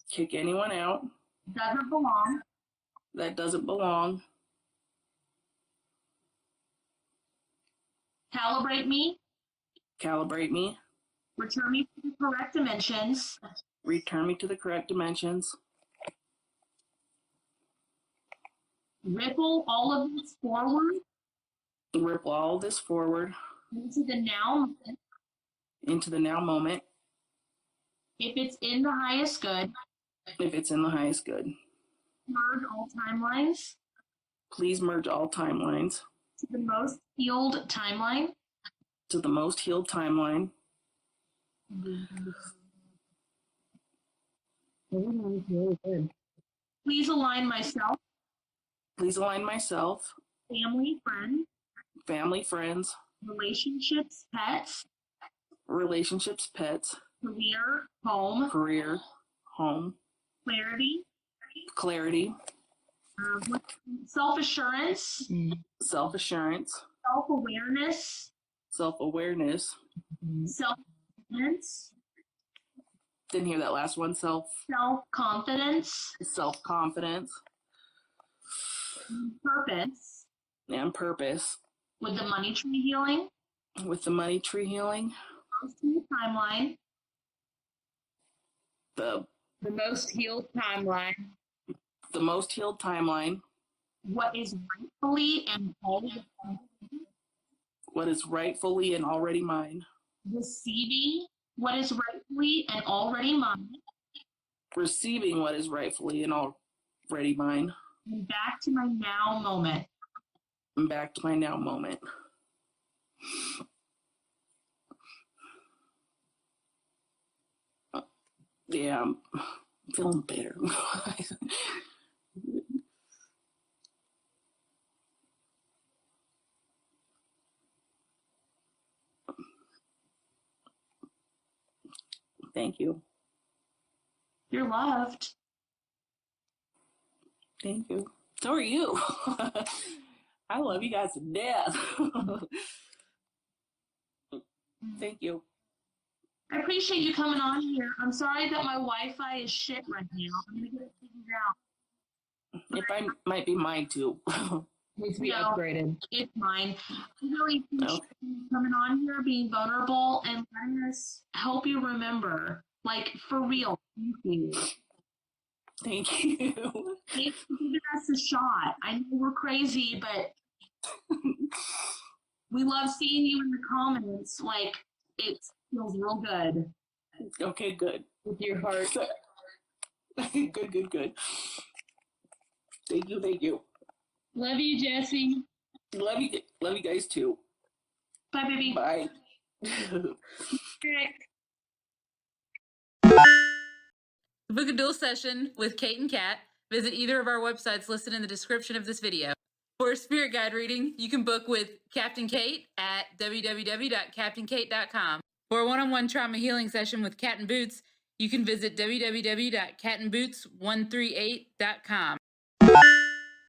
Kick anyone out doesn't belong. that doesn't belong. Calibrate me. Calibrate me. Return me to the correct dimensions. Return me to the correct dimensions. Ripple all of this forward Ripple all this forward into the now moment. into the now moment. If it's in the highest good, If it's in the highest good. merge all timelines Please merge all timelines to the most healed timeline. to the most healed timeline. Please align myself, Please align myself, family, friends, family, friends, relationships, pets, relationships, pets, career, home, career, home, clarity, clarity, self-assurance, self-assurance, self-awareness, self-awareness. self-confidence, Didn't hear that last one. self-confidence, Self-confidence purpose, and purpose. with the money tree healing, With the money tree healing, timeline, the most healed timeline, most healed timeline, what is rightfully and already what is rightfully and already mine. receiving what is rightfully and already mine, Receiving what is rightfully and already mine. and back to my now moment. And back to my now moment. Yeah, I'm feeling better. Thank you. You're loved. Thank you. So are you. I love you guys to death. Thank you. I appreciate you coming on here. I'm sorry that my Wi-Fi is shit right now. I'm gonna get it figured out. It might be mine too. Needs to be upgraded. It's mine. I really appreciate you coming on here, being vulnerable, and letting us help you remember. Like, for real. Thank you. Thank you. Thanks for giving us a shot. I know we're crazy, but we love seeing you in the comments. Like, it feels real good. Okay, good. With your heart. Good. Thank you. Love you, Jesse. Love you guys too. Bye, baby. Bye. To book a dual session with Kate and Kat, visit either of our websites listed in the description of this video. For a spirit guide reading, you can book with Captain Kate at www.captainkate.com. For a one-on-one trauma healing session with Cat and Boots, you can visit www.catandboots138.com.